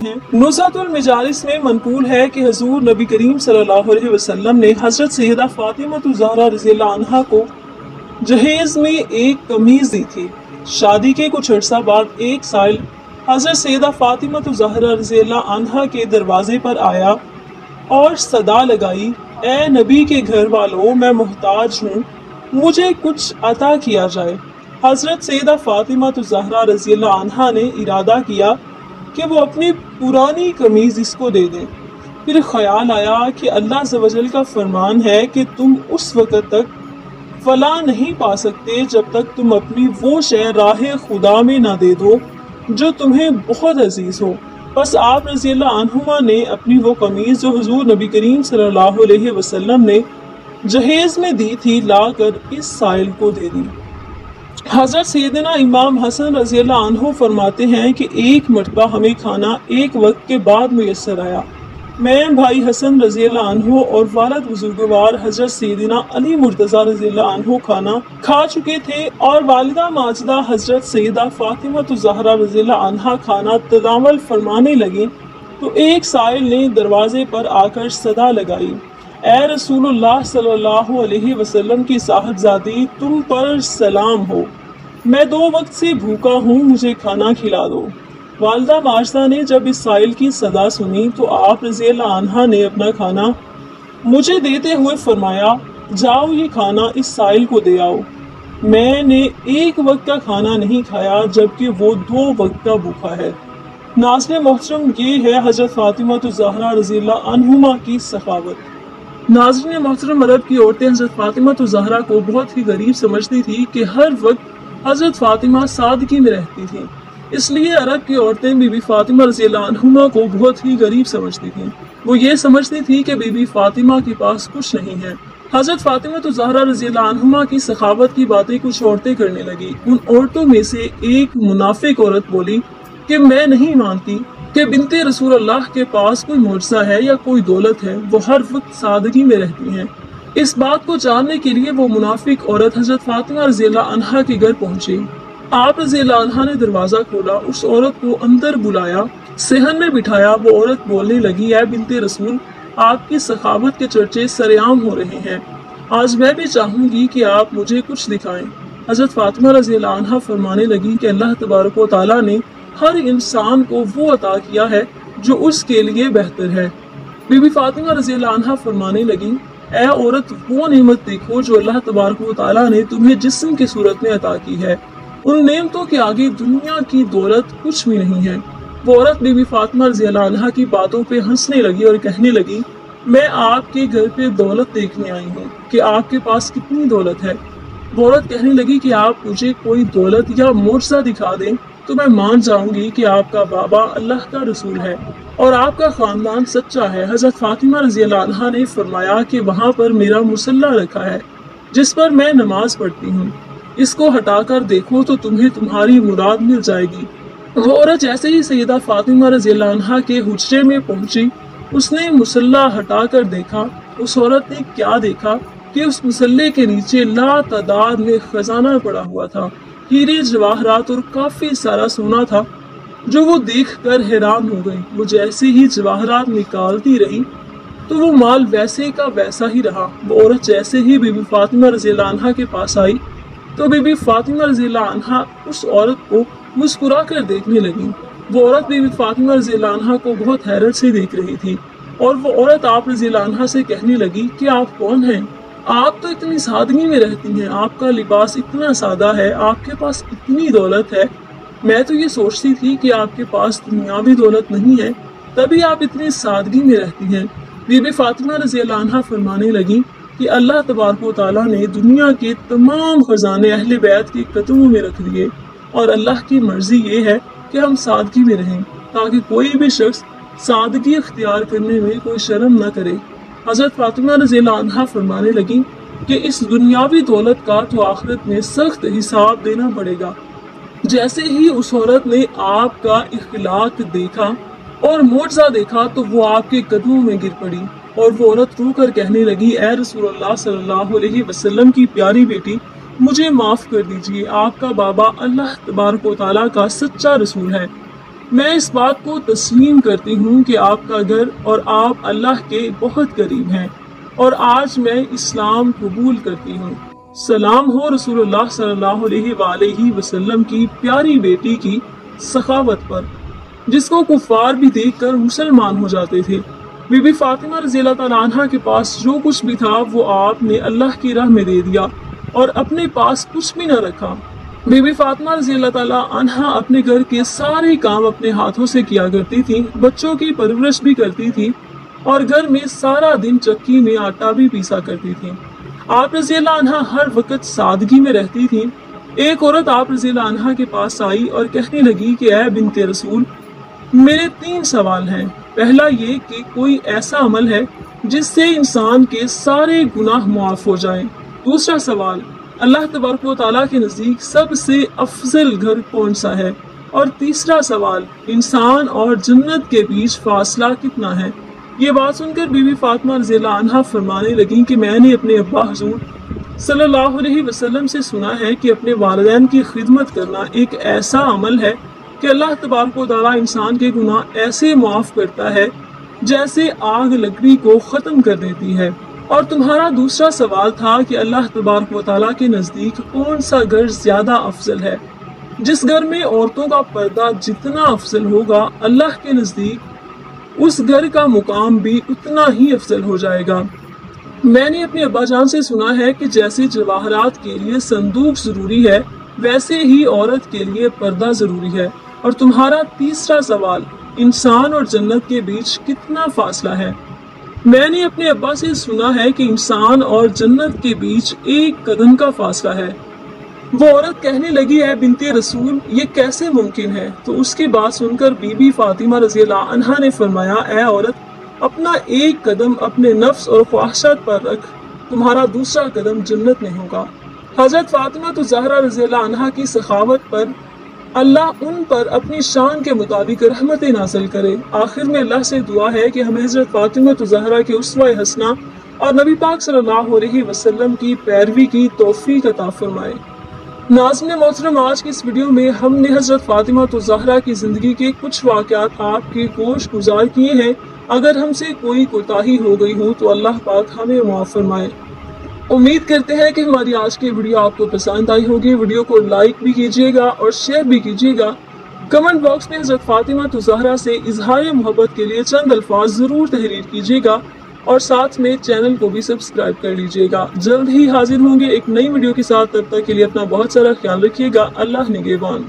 نزہۃ المجالس میں منقول ہے کہ حضور نبی کریم صلی اللہ علیہ وسلم نے حضرت سیدہ فاطمہ الزہرا رضی اللہ عنہا کو جہیز میں ایک قمیض دی تھی۔ شادی کے کچھ عرصہ بعد ایک سائل حضرت سیدہ فاطمہ الزہرا رضی اللہ عنہا کے دروازے پر آیا اور صدا لگائی، اے نبی کے گھر والوں، میں محتاج ہوں، مجھے کچھ عطا کیا جائے۔ حضرت سیدہ فاطمہ الزہرا رضی اللہ عنہا نے ارادہ کیا کہ وہ اپنی پرانی قمیض اس کو دے دیں۔ پھر خیال آیا کہ اللہ عز و جل کا فرمان ہے کہ تم اس وقت تک فلاح نہیں پا سکتے جب تک تم اپنی وہ شے راہ خدا میں نہ دے دو جو تمہیں بہت عزیز ہو۔ بس آپ رضی اللہ عنہما نے اپنی وہ قمیض جو حضور نبی کریم صلی اللہ علیہ وسلم نے جہیز میں دی تھی لا کر اس سائل کو دے دی۔ حضرت سیدنا امام حسن رضی اللہ عنہ فرماتے ہیں کہ ایک مرتبہ ہمیں کھانا ایک وقت کے بعد میسر آیا۔ میں بھائی حسن رضی اللہ عنہ اور والد بزرگوار حضرت سیدنا علی مرتضیٰ رضی اللہ عنہ کھانا کھا چکے تھے اور والدہ ماجدہ حضرت سیدہ فاطمہ الزہرا رضی اللہ عنہا کھانا تناول فرمانے لگیں تو ایک سائل نے دروازے پر آ کر صدا لگائی، اے رسول اللہ صلی اللہ علیہ وسلم کی صاحبزادی، تم پر سلام ہو، میں 2 وقت سے بھوکا ہوں، مجھے کھانا کھلا دو۔ والدہ ماجدہ نے جب اس سائل کی صدا سنی تو آپ رضی اللہ عنہا نے اپنا کھانا مجھے دیتے ہوئے فرمایا، جاؤ یہ کھانا اس سائل کو دے آؤ۔ میں نے 1 وقت کا کھانا نہیں کھایا جبکہ وہ 2 وقت کا بھوکا ہے۔ ناظرین محترم، یہ ہے حضرت فاطمہ الزہرا رضی اللہ عنہما کی سخاوت۔ ناظرین محترم، عرب کی عورتیں حضرت فاطمہ الزہرا کو بہت ہی غریب سمجھتی تھی کہ ہر وقت حضرت فاطمہ سادگی میں رہتی تھی، اس لیے عرب کی عورتیں بی بی فاطمہ رضی اللہ عنہما کو بہت ہی غریب سمجھتی تھیں۔ وہ یہ سمجھتی تھی کہ بی بی فاطمہ کے پاس کچھ نہیں ہے۔ حضرت فاطمہ الزہرا رضی اللہ عنہما کی سخاوت کی باتیں کچھ عورتیں کرنے لگی۔ ان عورتوں میں سے ایک منافق عورت بولی کہ میں نہیں مانتی کہ بنت رسول اللہ کے پاس کوئی معجزہ ہے یا کوئی دولت ہے، وہ ہر وقت سادگی میں رہتی ہیں۔ اس بات کو جاننے کے لیے وہ منافق عورت حضرت فاطمہ رضی اللہ عنہا کے گھر پہنچی۔ آپ رضی اللہ عنہا نے دروازہ کھولا، اس عورت کو اندر بلایا، صحن میں بٹھایا۔ وہ عورت بولنے لگی، اے بنت رسول، آپ کی سخاوت کے چرچے سرعام ہو رہے ہیں، آج میں بھی چاہوں گی کہ آپ مجھے کچھ دکھائیں۔ حضرت فاطمہ رضی اللہ عنہا فرمانے لگی کہ اللہ تبارک و تعالیٰ نے ہر انسان کو وہ عطا کیا ہے جو اس کے لیے بہتر ہے۔ بی بی فاطمہ رضی اللہ عنہا فرمانے لگی، اے عورت، وہ نعمت دیکھو جو اللہ تبارک و تعالیٰ نے تمہیں جسم کی صورت میں عطا کی ہے، ان نعمتوں کے آگے دنیا کی دولت کچھ بھی نہیں ہے۔ وہ عورت بی بی فاطمہ رضی اللہ عنہا کی باتوں پہ ہنسنے لگی اور کہنے لگی، میں آپ کے گھر پہ دولت دیکھنے آئی ہوں کہ آپ کے پاس کتنی دولت ہے۔ وہ عورت کہنے لگی کہ آپ مجھے کوئی دولت یا معجزہ دکھا دیں تو میں مان جاؤں گی کہ آپ کا بابا اللہ کا رسول ہے اور آپ کا خاندان سچا ہے۔ حضرت فاطمہ رضی اللہ عنہا نے فرمایا کہ وہاں پر میرا مصلی رکھا ہے جس پر میں نماز پڑھتی ہوں، اس کو ہٹا کر دیکھو تو تمہیں تمہاری مراد مل جائے گی۔ وہ عورت جیسے ہی سیدہ فاطمہ رضی اللہ عنہا کے حجرے میں پہنچی، اس نے مصلی ہٹا کر دیکھا۔ اس عورت نے کیا دیکھا کہ اس مصلی کے نیچے لا تعداد میں خزانہ پڑا ہوا تھا، ہیرے جواہرات اور کافی سارا سونا تھا، جو وہ دیکھ کر حیران ہو گئی۔ وہ جیسے ہی جواہرات نکالتی رہی تو وہ مال ویسے کا ویسا ہی رہا۔ وہ عورت جیسے ہی بی بی فاطمہ رضی اللہ عنہا کے پاس آئی تو بی بی فاطمہ رضی اللہ عنہا اس عورت کو مسکرا کر دیکھنے لگی۔ وہ عورت بی بی فاطمہ رضی اللہ عنہا کو بہت حیرت سے دیکھ رہی تھی اور وہ عورت آپ رضی اللہ عنہا سے کہنے لگی کہ آپ کون ہیں؟ آپ تو اتنی سادگی میں رہتی ہیں، آپ کا لباس اتنا سادہ ہے، آپ کے پاس اتنی دولت ہے، میں تو یہ سوچتی تھی کہ آپ کے پاس دنیاوی دولت نہیں ہے، تبھی آپ اتنی سادگی میں رہتی ہیں۔ بی بی فاطمہ رضی اللہ عنہا فرمانے لگی کہ اللہ تبارک و تعالیٰ نے دنیا کے تمام خزانے اہل بیت کے قدموں میں رکھ دیے اور اللہ کی مرضی یہ ہے کہ ہم سادگی میں رہیں تاکہ کوئی بھی شخص سادگی اختیار کرنے میں کوئی شرم نہ کرے۔ حضرت فاطمہ رضی اللہ عنہا فرمانے لگی کہ اس دنیاوی دولت کا تو آخرت میں سخت حساب دینا پڑے گا۔ جیسے ہی اس عورت نے آپ کا اخلاق دیکھا اور معجزہ دیکھا تو وہ آپ کے قدموں میں گر پڑی اور وہ عورت رو کر کہنے لگی، اے رسول اللہ صلی اللہ علیہ وسلم کی پیاری بیٹی، مجھے معاف کر دیجئے، آپ کا بابا اللہ تبارک و تعالیٰ کا سچا رسول ہے۔ میں اس بات کو تسلیم کرتی ہوں کہ آپ کا گھر اور آپ اللہ کے بہت قریب ہیں اور آج میں اسلام قبول کرتی ہوں۔ سلام ہو رسول اللہ صلی اللہ علیہ وآلہ وسلم کی پیاری بیٹی کی سخاوت پر، جس کو کفار بھی دیکھ کر مسلمان ہو جاتے تھے۔ بی بی فاطمہ رضی اللہ تعالیٰ عنہ کے پاس جو کچھ بھی تھا وہ آپ نے اللہ کی راہ میں دے دیا اور اپنے پاس کچھ بھی نہ رکھا۔ بی بی فاطمہ رضی اللہ تعالیٰ عنہ اپنے گھر کے سارے کام اپنے ہاتھوں سے کیا کرتی تھی، بچوں کی پرورش بھی کرتی تھی اور گھر میں سارا دن چکی میں آٹا بھی پیسا کرتی تھی۔ آپ رضی اللہ عنہ ہر وقت سادگی میں رہتی تھی۔ ایک عورت آپ رضی اللہ عنہ کے پاس آئی اور کہنے لگی کہ اے بنت رسول، میرے 3 سوال ہیں۔ پہلا یہ کہ کوئی ایسا عمل ہے جس سے انسان کے سارے گناہ معاف ہو جائیں۔ دوسرا سوال، اللہ تبارک و تعالیٰ کے نزدیک سب سے افضل گھر کون سا ہے؟ اور تیسرا سوال، انسان اور جنت کے بیچ فاصلہ کتنا ہے؟ یہ بات سن کر بی بی فاطمہ رضی اللہ عنہ فرمانے لگیں کہ میں نے اپنے ابا حضور صلی اللہ علیہ وسلم سے سنا ہے کہ اپنے والدین کی خدمت کرنا ایک ایسا عمل ہے کہ اللہ تبارک و تعالیٰ انسان کے گناہ ایسے معاف کرتا ہے جیسے آگ لکڑی کو ختم کر دیتی ہے۔ اور تمہارا دوسرا سوال تھا کہ اللہ تبارک و تعالیٰ کے نزدیک کون سا گھر زیادہ افضل ہے؟ جس گھر میں عورتوں کا پردہ جتنا افضل ہوگا، اللہ کے نزدیک اس گھر کا مقام بھی اتنا ہی افضل ہو جائے گا۔ میں نے اپنے ابا جان سے سنا ہے کہ جیسے جواہرات کے لیے صندوق ضروری ہے، ویسے ہی عورت کے لیے پردہ ضروری ہے۔ اور تمہارا تیسرا سوال، انسان اور جنت کے بیچ کتنا فاصلہ ہے؟ میں نے اپنے ابا سے سنا ہے کہ انسان اور جنت کے بیچ 1 قدم کا فاصلہ ہے۔ وہ عورت کہنے لگی، اے بنت رسول، یہ کیسے ممکن ہے؟ تو اس کی بات سن کر بی بی فاطمہ رضی اللہ عنہا نے فرمایا، اے عورت، اپنا 1 قدم اپنے نفس اور خواہشات پر رکھ، تمہارا دوسرا قدم جنت میں ہوگا۔ حضرت فاطمہ الزہرا رضی اللہ عنہا کی سخاوت پر اللہ ان پر اپنی شان کے مطابق رحمت نازل کرے۔ آخر میں اللہ سے دعا ہے کہ ہمیں حضرت فاطمہ الزہرا کے اسوہ حسنہ اور نبی پاک صلی اللہ علیہ وسلم کی پیروی کی توفیق عطا فرمائے۔ ناظرین محترم، آج کی اس ویڈیو میں ہم نے حضرت فاطمہ الزہرا کی زندگی کے کچھ واقعات آپ کے گوش گزار کیے ہیں۔ اگر ہم سے کوئی کوتاہی ہو گئی ہو تو اللہ پاک ہمیں معاف فرمائے۔ امید کرتے ہیں کہ ہماری آج کی ویڈیو آپ کو پسند آئی ہوگی۔ ویڈیو کو لائک بھی کیجیے گا اور شیئر بھی کیجیے گا۔ کمنٹ باکس میں حضرت فاطمہ الزہرا سے اظہار محبت کے لیے چند الفاظ ضرور تحریر کیجیے گا اور ساتھ میں چینل کو بھی سبسکرائب کر لیجیے گا۔ جلد ہی حاضر ہوں گے ایک نئی ویڈیو کے ساتھ، تب تک کے لیے اپنا بہت سارا خیال رکھیے گا۔ اللہ نگہبان۔